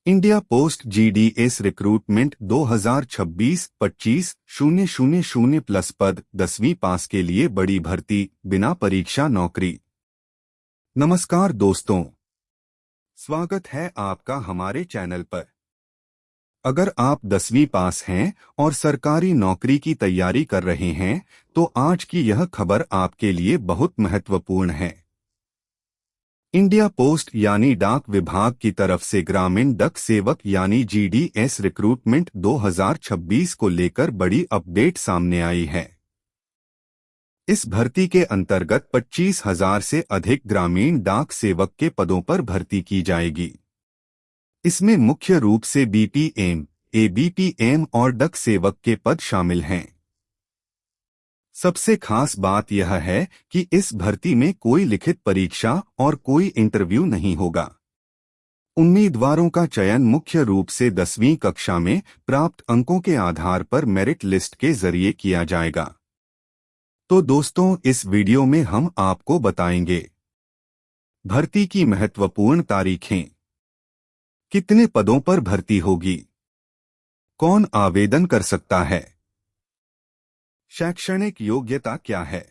India post GDS recruitment 2026-25 000 plus पद 10वीं पास के लिए बड़ी भर्ती बिना परीक्षा नौकरी। नमस्कार दोस्तों, स्वागत है आपका हमारे चैनल पर। अगर आप 10वीं पास हैं और सरकारी नौकरी की तैयारी कर रहे हैं तो आज की यह खबर आपके लिए बहुत महत्वपूर्ण है। इंडिया पोस्ट यानी डाक विभाग की तरफ से ग्रामीण डाक सेवक यानी जीडीएस रिक्रूटमेंट 2026 को लेकर बड़ी अपडेट सामने आई है। इस भर्ती के अंतर्गत 25,000 से अधिक ग्रामीण डाक सेवक के पदों पर भर्ती की जाएगी। इसमें मुख्य रूप से बीपीएम, एबीपीएम और डाक सेवक के पद शामिल हैं। सबसे खास बात यह है कि इस भर्ती में कोई लिखित परीक्षा और कोई इंटरव्यू नहीं होगा। उम्मीदवारों का चयन मुख्य रूप से 10वीं कक्षा में प्राप्त अंकों के आधार पर मेरिट लिस्ट के जरिए किया जाएगा। तो दोस्तों, इस वीडियो में हम आपको बताएंगे भर्ती की महत्वपूर्ण तारीखें, कितने पदों पर भर्ती होगी, कौन आवेदन कर सकता है, शैक्षणिक योग्यता क्या है,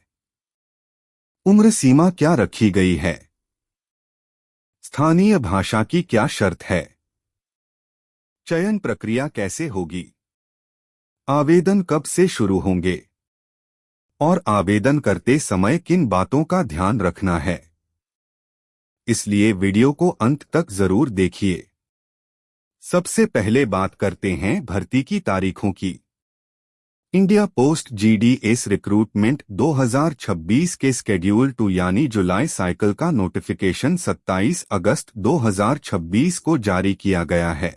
उम्र सीमा क्या रखी गई है, स्थानीय भाषा की क्या शर्त है, चयन प्रक्रिया कैसे होगी, आवेदन कब से शुरू होंगे और आवेदन करते समय किन बातों का ध्यान रखना है। इसलिए वीडियो को अंत तक जरूर देखिए। सबसे पहले बात करते हैं भर्ती की तारीखों की। इंडिया पोस्ट जीडीएस रिक्रूटमेंट 2026 के शेड्यूल 2 यानी जुलाई साइकिल का नोटिफिकेशन 27 अगस्त 2026 को जारी किया गया है।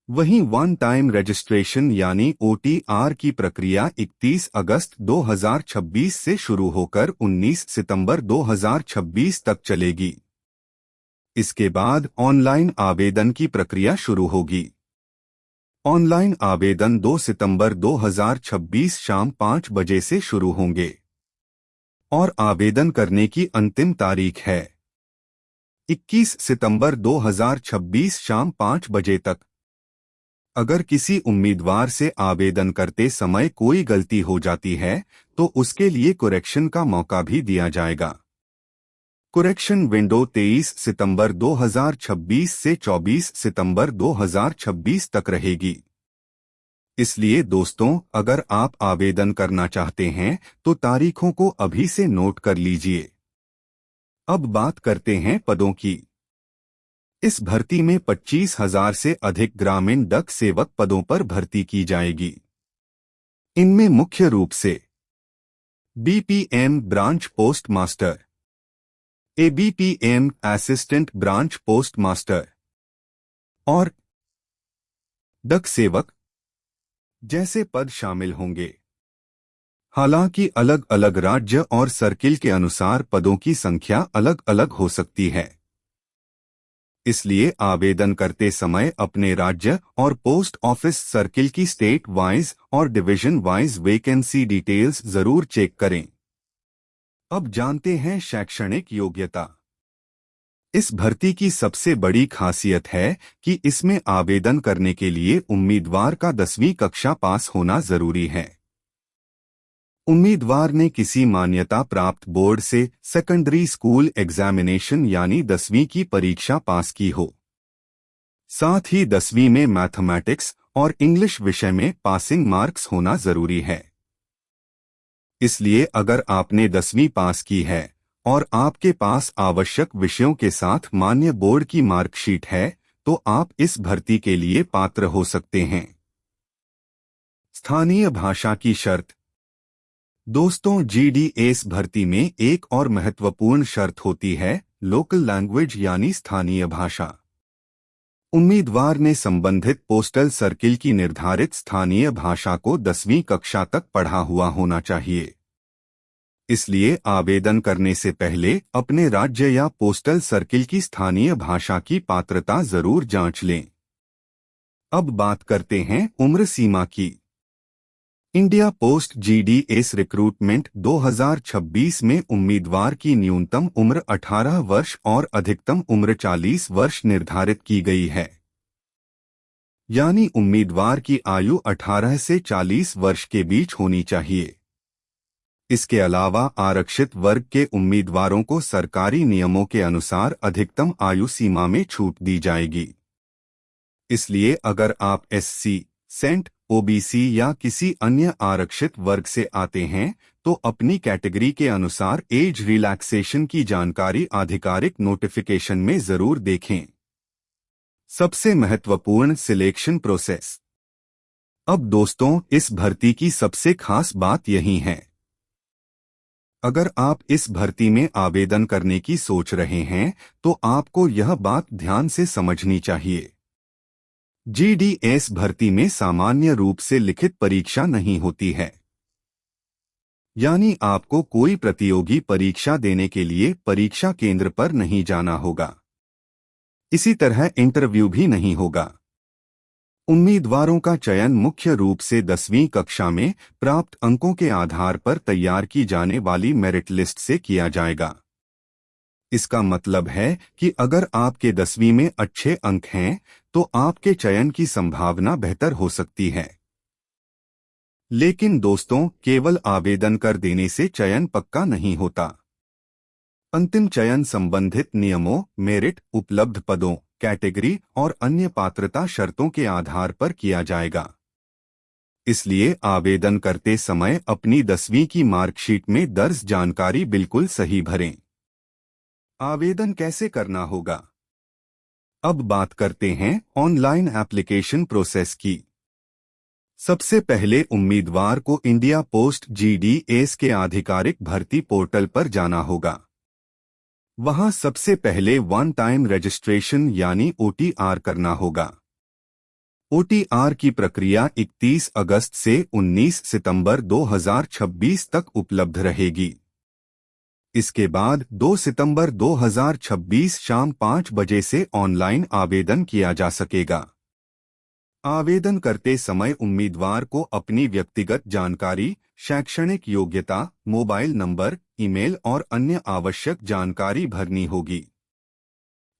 वहीं वन टाइम रजिस्ट्रेशन यानी ओटीआर की प्रक्रिया 31 अगस्त 2026 से शुरू होकर 19 सितंबर 2026 तक चलेगी। इसके बाद ऑनलाइन आवेदन की प्रक्रिया शुरू होगी। ऑनलाइन आवेदन 2 सितंबर 2026 शाम 5 बजे से शुरू होंगे और आवेदन करने की अंतिम तारीख है 21 सितंबर 2026 शाम 5 बजे तक। अगर किसी उम्मीदवार से आवेदन करते समय कोई गलती हो जाती है तो उसके लिए करेक्शन का मौका भी दिया जाएगा। करेक्शन विंडो 23 सितंबर 2026 से 24 सितंबर 2026 तक रहेगी। इसलिए दोस्तों, अगर आप आवेदन करना चाहते हैं तो तारीखों को अभी से नोट कर लीजिए। अब बात करते हैं पदों की। इस भर्ती में 25,000 से अधिक ग्रामीण डाक सेवक पदों पर भर्ती की जाएगी। इनमें मुख्य रूप से BPM branch post master, ABPM assistant branch post master और डाक सेवक जैसे पद शामिल होंगे। हालांकि अलग अलग राज्य और सर्किल के अनुसार पदों की संख्या अलग अलग हो सकती है। इसलिए आवेदन करते समय अपने राज्य और पोस्ट ऑफिस सर्किल की स्टेट वाइज और डिवीजन वाइज वैकेंसी डिटेल्स जरूर चेक करें। अब जानते हैं शैक्षणिक योग्यता। इस भर्ती की सबसे बड़ी खासियत है कि इसमें आवेदन करने के लिए उम्मीदवार का 10वीं कक्षा पास होना जरूरी है। उम्मीदवार ने किसी मान्यता प्राप्त बोर्ड से सेकेंडरी स्कूल एग्जामिनेशन यानी 10वीं की परीक्षा पास की हो। साथ ही 10वीं में मैथमेटिक्स और इंग्लिश विषय में पासिंग मार्क्स होना जरूरी है। इसलिए अगर आपने 10वीं पास की है और आपके पास आवश्यक विषयों के साथ मान्य बोर्ड की मार्कशीट है तो आप इस भर्ती के लिए पात्र हो सकते हैं। स्थानीय भाषा की शर्त। दोस्तों, जीडीएस भर्ती में एक और महत्वपूर्ण शर्त होती है लोकल लैंग्वेज यानी स्थानीय भाषा। उम्मीदवार ने संबंधित पोस्टल सर्किल की निर्धारित स्थानीय भाषा को 10वीं कक्षा तक पढ़ा हुआ होना चाहिए। इसलिए आवेदन करने से पहले अपने राज्य या पोस्टल सर्किल की स्थानीय भाषा की पात्रता जरूर जांच लें। अब बात करते हैं उम्र सीमा की। इंडिया पोस्ट जीडीएस रिक्रूटमेंट 2026 में उम्मीदवार की न्यूनतम उम्र 18 वर्ष और अधिकतम उम्र 40 वर्ष निर्धारित की गई है। यानी उम्मीदवार की आयु 18 से 40 वर्ष के बीच होनी चाहिए। इसके अलावा आरक्षित वर्ग के उम्मीदवारों को सरकारी नियमों के अनुसार अधिकतम आयु सीमा में छूट दी जाएगी। इसलिए अगर आप एससी, सेंट, ओबीसी या किसी अन्य आरक्षित वर्ग से आते हैं तो अपनी कैटेगरी के अनुसार एज रिलैक्सेशन की जानकारी आधिकारिक नोटिफिकेशन में जरूर देखें। सबसे महत्वपूर्ण सिलेक्शन प्रोसेस। अब दोस्तों, इस भर्ती की सबसे खास बात यही है। अगर आप इस भर्ती में आवेदन करने की सोच रहे हैं तो आपको यह बात ध्यान से समझनी चाहिए। जीडीएस भर्ती में सामान्य रूप से लिखित परीक्षा नहीं होती है। यानी आपको कोई प्रतियोगी परीक्षा देने के लिए परीक्षा केंद्र पर नहीं जाना होगा। इसी तरह इंटरव्यू भी नहीं होगा। उम्मीदवारों का चयन मुख्य रूप से 10वीं कक्षा में प्राप्त अंकों के आधार पर तैयार की जाने वाली मेरिट लिस्ट से किया जाएगा। इसका मतलब है कि अगर आपके 10वीं में अच्छे अंक हैं तो आपके चयन की संभावना बेहतर हो सकती है। लेकिन दोस्तों, केवल आवेदन कर देने से चयन पक्का नहीं होता। अंतिम चयन संबंधित नियमों, मेरिट, उपलब्ध पदों, कैटेगरी और अन्य पात्रता शर्तों के आधार पर किया जाएगा। इसलिए आवेदन करते समय अपनी 10वीं की मार्कशीट में दर्ज जानकारी बिल्कुल सही भरें। आवेदन कैसे करना होगा? अब बात करते हैं ऑनलाइन एप्लीकेशन प्रोसेस की। सबसे पहले उम्मीदवार को इंडिया पोस्ट जीडीएस के आधिकारिक भर्ती पोर्टल पर जाना होगा। वहां सबसे पहले वन टाइम रजिस्ट्रेशन यानी ओटीआर करना होगा। ओटीआर की प्रक्रिया 31 अगस्त से 19 सितंबर 2026 तक उपलब्ध रहेगी। इसके बाद 2 सितंबर 2026 शाम 5 बजे से ऑनलाइन आवेदन किया जा सकेगा। आवेदन करते समय उम्मीदवार को अपनी व्यक्तिगत जानकारी, शैक्षणिक योग्यता, मोबाइल नंबर, ईमेल और अन्य आवश्यक जानकारी भरनी होगी।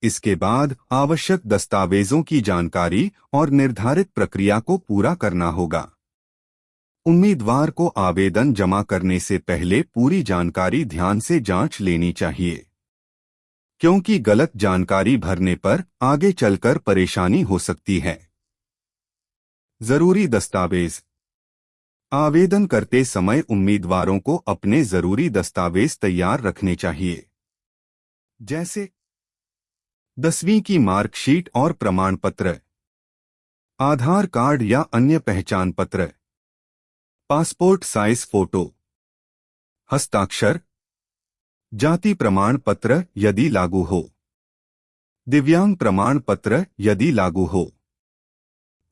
इसके बाद आवश्यक दस्तावेजों की जानकारी और निर्धारित प्रक्रिया को पूरा करना होगा। उम्मीदवार को आवेदन जमा करने से पहले पूरी जानकारी ध्यान से जांच लेनी चाहिए, क्योंकि गलत जानकारी भरने पर आगे चलकर परेशानी हो सकती है। जरूरी दस्तावेज। आवेदन करते समय उम्मीदवारों को अपने जरूरी दस्तावेज तैयार रखने चाहिए, जैसे 10वीं की मार्कशीट और प्रमाण पत्र, आधार कार्ड या अन्य पहचान पत्र, पासपोर्ट साइज फोटो, हस्ताक्षर, जाति प्रमाण पत्र यदि लागू हो, दिव्यांग प्रमाण पत्र यदि लागू हो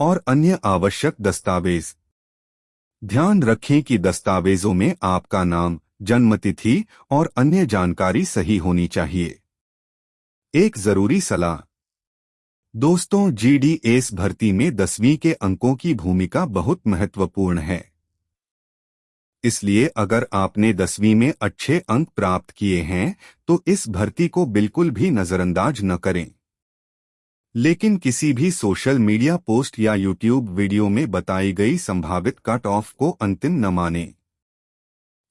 और अन्य आवश्यक दस्तावेज। ध्यान रखें कि दस्तावेजों में आपका नाम, जन्मतिथि और अन्य जानकारी सही होनी चाहिए। एक जरूरी सलाह। दोस्तों, जीडीएस भर्ती में 10वीं के अंकों की भूमिका बहुत महत्वपूर्ण है। इसलिए अगर आपने 10वीं में अच्छे अंक प्राप्त किए हैं तो इस भर्ती को बिल्कुल भी नजरअंदाज न करें। लेकिन किसी भी सोशल मीडिया पोस्ट या यूट्यूब वीडियो में बताई गई संभावित कट ऑफ को अंतिम न मानें।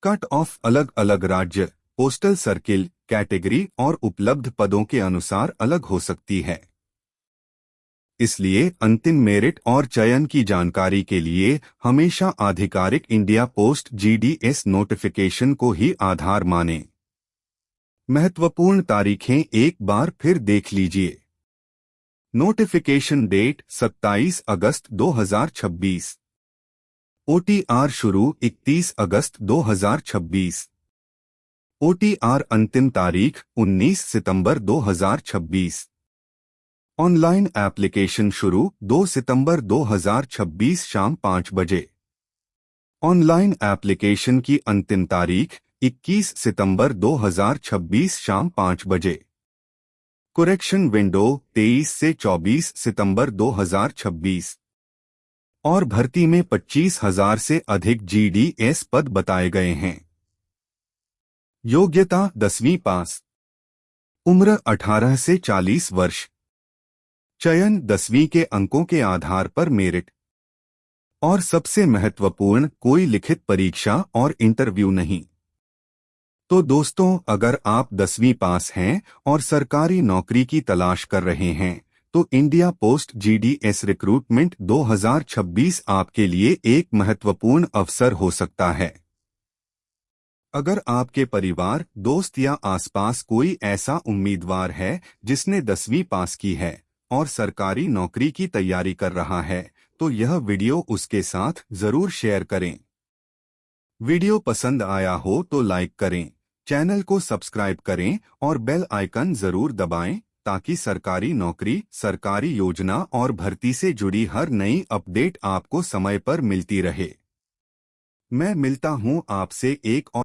कट ऑफ अलग अलग राज्य, पोस्टल सर्किल, कैटेगरी और उपलब्ध पदों के अनुसार अलग हो सकती है। इसलिए अंतिम मेरिट और चयन की जानकारी के लिए हमेशा आधिकारिक इंडिया पोस्ट जीडीएस नोटिफिकेशन को ही आधार मानें। महत्वपूर्ण तारीखें एक बार फिर देख लीजिए। नोटिफिकेशन डेट 27 अगस्त 2026। ओटीआर शुरू 31 अगस्त 2026। ओटीआर अंतिम तारीख 19 सितंबर 2026। ऑनलाइन एप्लीकेशन शुरू 2 सितंबर 2026 शाम 5 बजे। ऑनलाइन एप्लीकेशन की अंतिम तारीख 21 सितंबर 2026 शाम 5 बजे। करेक्शन विंडो 23 से 24 सितंबर 2026। और भर्ती में 25,000 से अधिक GDS पद बताए गए हैं। योग्यता 10वीं पास। उम्र 18 से 40 वर्ष। चयन 10वीं के अंकों के आधार पर मेरिट। और सबसे महत्वपूर्ण, कोई लिखित परीक्षा और इंटरव्यू नहीं। तो दोस्तों, अगर आप 10वीं पास हैं और सरकारी नौकरी की तलाश कर रहे हैं तो इंडिया पोस्ट GDS रिक्रूटमेंट 2026 आपके लिए एक महत्वपूर्ण अवसर हो सकता है। अगर आपके परिवार, दोस्त या आसपास कोई ऐसा उम्मीदवार है जिसने 10वीं पास की है और सरकारी नौकरी की तैयारी कर रहा है, तो यह वीडियो उसके साथ जरूर शेयर करें। वीडियो पसंद आया हो तो लाइक करें, चैनल को सब्सक्राइब करें और बेल आइकन जरूर दबाएं ताकि सरकारी नौकरी, सरकारी योजना और भर्ती से जुड़ी हर नई अपडेट आपको समय पर मिलती रहे। मैं मिलता हूं आपसे एक और